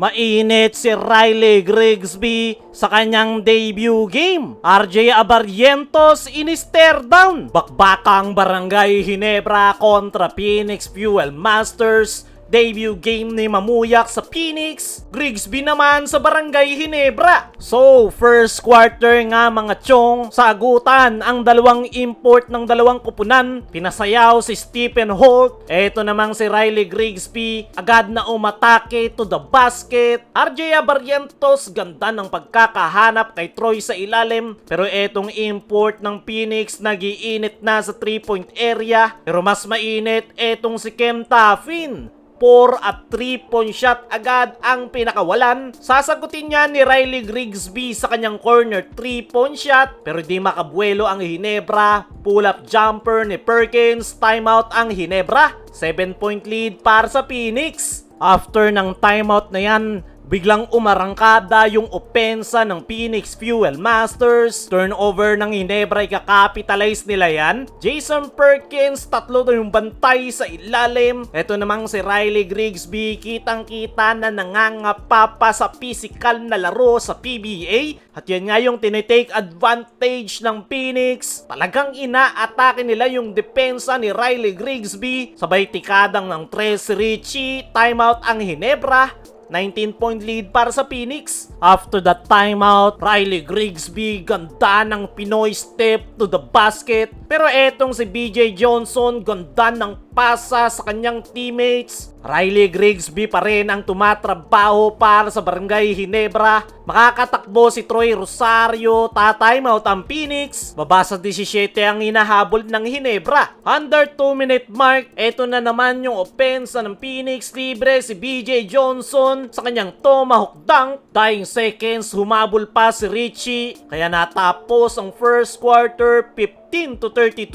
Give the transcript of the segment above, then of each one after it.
Mainit si Riley Grigsby sa kanyang debut game. RJ Abarrientos in-stare down. Bakbakang Barangay Ginebra kontra Phoenix Fuel Masters. Debut game ni Mamuyak sa Phoenix, Grigsby naman sa Barangay Ginebra. So, first quarter nga mga chong, sagutan ang dalawang import ng dalawang kupunan. Pinasayaw si Stephen Holt. Eto namang si Riley Grigsby, agad na umatake to the basket. RJ Abarrientos, ganda ng pagkakahanap kay Troy sa ilalim. Pero etong import ng Phoenix, nagiinit na sa 3-point area. Pero mas mainit etong si Kem Taffin. 4 at 3-point shot agad ang pinakawalan. Sasagutin niya ni Riley Grigsby sa kanyang corner 3-point shot pero di makabuelo ang Ginebra. Pull-up jumper ni Perkins, timeout ang Ginebra. 7-point lead para sa Phoenix. After ng timeout na yan, biglang umarangkada yung opensa ng Phoenix Fuel Masters. Turnover ng Ginebra, ikakapitalize nila yan. Jason Perkins, 3 na yung bantay sa ilalim. Ito namang si Riley Grigsby, kitang-kita na nangangapa pa sa physical na laro sa PBA. At yan nga yung tinitake advantage ng Phoenix. Talagang ina-atake nila yung depensa ni Riley Grigsby. Sabay tikadang ng 3 si Richie. Timeout ang Ginebra. 19-point lead para sa Phoenix. After that timeout, Riley Grigsby, ganda ng Pinoy step to the basket. Pero etong si BJ Johnson, ganda ng pasa sa kanyang teammates. Riley Grigsby pa rin ang tumatrabaho para sa Barangay Ginebra. Makakatakbo si Troy Rosario, ta-timeout ang Phoenix. Baba sa 17 ang hinahabol ng Ginebra. Under 2-minute mark, eto na naman yung opensa ng Phoenix. Libre si BJ Johnson sa kanyang tomahawk dunk. Dying seconds, humabol pa si Richie. Kaya natapos ang first quarter 15-32.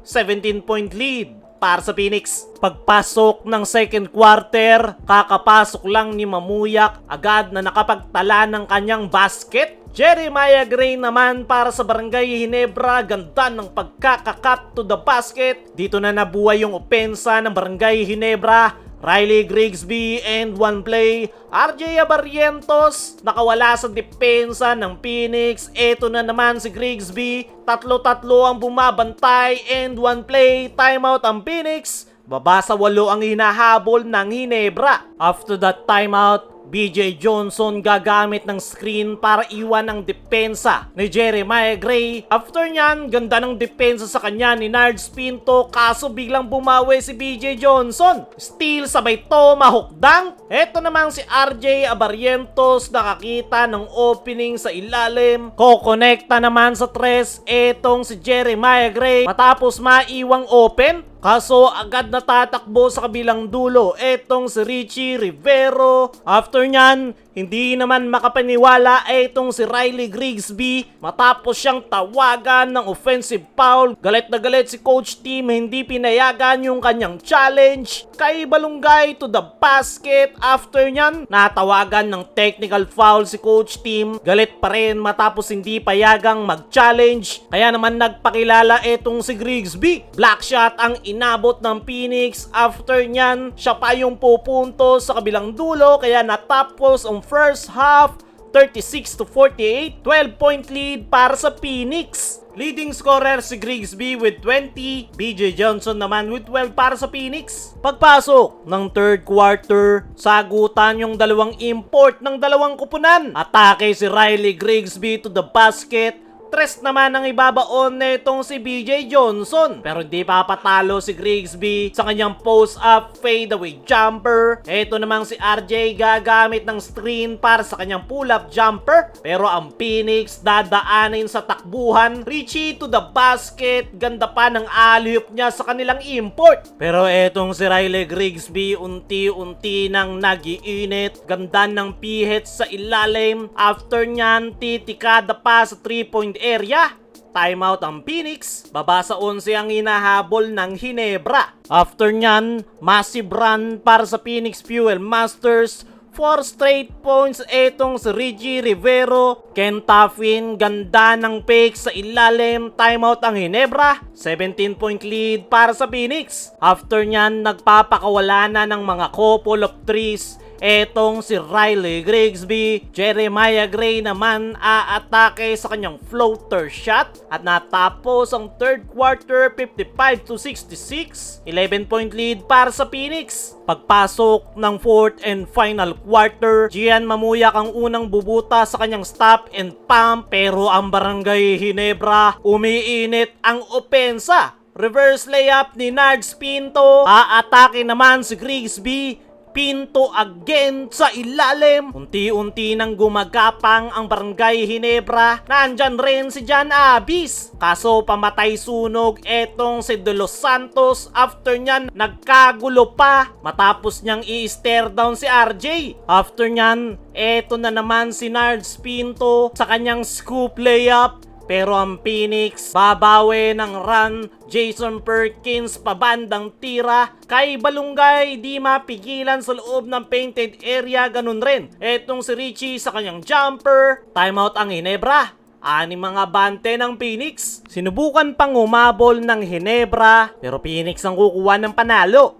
17-point lead para sa Phoenix. Pagpasok ng second quarter, kakapasok lang ni Mamuyak, agad na nakapagtala ng kanyang basket. Jeremiah Gray naman para sa Barangay Ginebra, ganda ng pagkakakat to the basket. Dito na nabuhay yung opensa ng Barangay Ginebra. Riley Grigsby and one play. RJ Abarrientos nakawala sa depensa ng Phoenix. Eto na naman si Grigsby. 3-3 ang bumabantay and one play. Timeout ang Phoenix. Baba sa 8 ang hinahabol ng Ginebra. After that timeout, BJ Johnson gagamit ng screen para iwan ang depensa ni Jeremiah Gray. After nyan, ganda ng depensa sa kanya ni Nards Pinto, kaso biglang bumawi si BJ Johnson. Steal sabay tomahawk dunk. Eto namang si RJ Abarrientos, nakakita ng opening sa ilalim. Kokonekta naman sa 3 etong si Jeremiah Gray matapos maiwang open. Kaso agad na tatakbo sa kabilang dulo etong si Richie Rivero. After nyan, hindi naman makapaniwala etong si Riley Grigsby matapos siyang tawagan ng offensive foul. Galit na galit si Coach Tim, hindi pinayagan yung kanyang challenge kay Balungay to the basket. After nyan, natawagan ng technical foul si Coach Tim. Galit pa rin matapos hindi payagang mag-challenge. Kaya naman nagpakilala etong si Grigsby. Black shot ang inabot ng Phoenix. After nyan, siya pa yung pupunto sa kabilang dulo, kaya natapos ang first half 36-48, 12-point lead para sa Phoenix. Leading scorer si Grigsby with 20, BJ Johnson naman with 12 para sa Phoenix. Pagpasok ng third quarter, sagutan yung dalawang import ng dalawang kupunan. Atake si Riley Grigsby to the basket. 3 naman ang ibabaon netong si BJ Johnson. Pero hindi papatalo si Grigsby sa kanyang post-up fadeaway jumper. Ito namang si RJ gagamit ng screen para sa kanyang pull-up jumper. Pero ang Phoenix dadaanin sa takbuhan. Richie to the basket. Ganda pa ng alley-oop niya sa kanilang import. Pero etong si Riley Grigsby unti-unti nang nag-iinit. Ganda ng pihit sa ilalim. After nyan, titikada pa sa 3-point area. Timeout ang Phoenix. Baba sa 11 ang hinahabol ng Ginebra. After nyan, massive run para sa Phoenix Fuel Masters. 4 straight points etong si Richie Rivero. Ken Taffin, ganda ng fake sa ilalim. Timeout ang Ginebra. 17-point lead para sa Phoenix. After nyan, nagpapakawala na ng mga couple of threes etong si Riley Grigsby. Jeremiah Gray naman aatake sa kanyang floater shot at natapos ang third quarter 55-66. 11-point lead para sa Phoenix. Pagpasok ng fourth and final quarter, Gian Mamuyak ang unang bubuta sa kanyang stop and pump, pero ang Barangay Ginebra umiinit ang opensa. Reverse layup ni Nards Pinto. Aatake naman si Grigsby. Pinto again sa ilalim. Unti-unti nang gumagapang ang Barangay Ginebra. Nandyan rin si John Abis. Kaso pamatay sunog etong si De Los Santos. After nyan, nagkagulo pa. Matapos niyang i-stare down si RJ. After nyan, eto na naman si Nards Pinto sa kanyang scoop layup. Pero ang Phoenix babawi ng run. Jason Perkins pabandang tira. Kay Balungay di mapigilan sa loob ng painted area, ganun rin etong si Richie sa kanyang jumper. Timeout ang Ginebra. Anim mga bante ng Phoenix. Sinubukan pang umabol ng Ginebra pero Phoenix ang kukuha ng panalo.